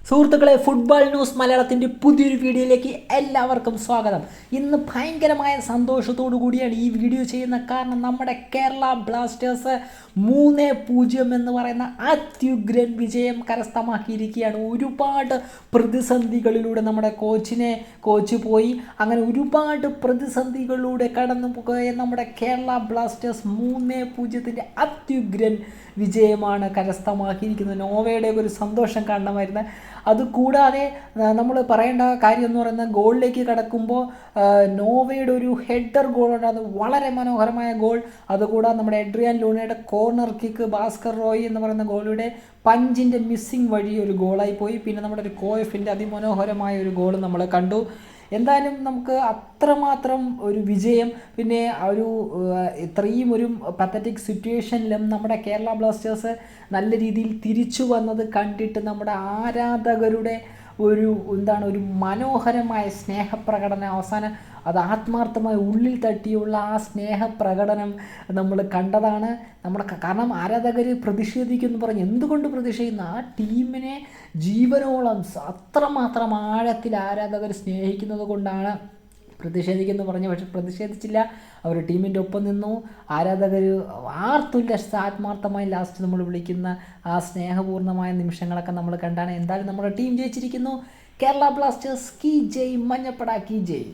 സുഹൃത്തുക്കളെ, football news മലയാളത്തിൻ്റെ പുതിയൊരു വീഡിയോയിലേക്ക് എല്ലാവർക്കും സ്വാഗതം. ഇന്ന് ഭയങ്കരമായ സന്തോഷത്തോടു കൂടിയാണ് ഈ വീഡിയോ ചെയ്യുന്നത്. കാരണം നമ്മുടെ കേരള ബ്ലാസ്റ്റേഴ്സ് 3-0 എന്ന് പറയുന്ന അത്യുഗ്രൻ വിജയം കരസ്ഥമാക്കിയിരിക്കുകയാണ്. ഒരുപാട് പ്രതിസന്ധികളിലൂടെ നമ്മുടെ കോച്ച് പോയി. അങ്ങനെ ഒരുപാട് പ്രതിസന്ധികളിലൂടെ കടന്നു പോയ നമ്മുടെ കേരള ബ്ലാസ്റ്റേഴ്സ് 3-0 അത്യുഗ്രൻ വിജയമാണ് കരസ്ഥമാക്കിയിരിക്കുന്നത്. നോവയുടെ ഒരു സന്തോഷം കാണണമായിരുന്നു. അതുകൂടാതെ നമ്മൾ പറയേണ്ട കാര്യം എന്ന് പറയുന്നത്, ഗോളിലേക്ക് കടക്കുമ്പോൾ നോവയുടെ ഒരു ഹെഡർ ഗോളുണ്ട്. അത് വളരെ മനോഹരമായ ഗോൾ. അതുകൂടാതെ നമ്മുടെ എഡ്രിയാൻ ലൂണയുടെ കോർണർ കിക്ക്, ഭാസ്കർ റോയ് എന്ന് പറയുന്ന ഗോളിയുടെ പഞ്ചിൻ്റെ മിസ്സിങ് വഴി ഒരു ഗോളായി പോയി. പിന്നെ നമ്മുടെ ഒരു കോയഫിൻ്റെ അതിമനോഹരമായ ഒരു ഗോൾ നമ്മൾ കണ്ടു. എന്തായാലും നമുക്ക് അത്രമാത്രം ഒരു വിജയം, പിന്നെ ഒരു ഇത്രയും ഒരു പത്തറ്റിക് സിറ്റുവേഷനിലും നമ്മുടെ കേരള ബ്ലാസ്റ്റേഴ്സ് നല്ല രീതിയിൽ തിരിച്ചു വന്നത് കണ്ടിട്ട് നമ്മുടെ ആരാധകരുടെ ഒരു മനോഹരമായ സ്നേഹപ്രകടനം, അവസാനം അത് ആത്മാർത്ഥമായി ഉള്ളിൽ തട്ടിയുള്ള ആ സ്നേഹപ്രകടനം നമ്മൾ കണ്ടതാണ്. കാരണം ആരാധകർ പ്രതിഷേധിക്കുമെന്ന് പറഞ്ഞ് എന്തുകൊണ്ട് പ്രതിഷേധിക്കുന്നു? ആ ടീമിനെ ജീവനോളം അത്രമാത്രം ആഴത്തിൽ ആരാധകർ സ്നേഹിക്കുന്നത് കൊണ്ടാണ് പ്രതിഷേധിക്കുന്നു പറഞ്ഞു. പക്ഷെ പ്രതിഷേധിച്ചില്ല, അവർ ടീമിൻ്റെ ഒപ്പം നിന്നു. ആരാധകർ ആർത്തുല്ലസിച്ച് ആത്മാർത്ഥമായി ലാസ്റ്റ് നമ്മൾ വിളിക്കുന്ന ആ സ്നേഹപൂർണ്ണമായ നിമിഷങ്ങളൊക്കെ നമ്മൾ കണ്ടാണ്. എന്തായാലും നമ്മുടെ ടീം ജയിച്ചിരിക്കുന്നു. കേരള ബ്ലാസ്റ്റേഴ്സ് കി ജയ്, മഞ്ഞപ്പട കി ജയ്.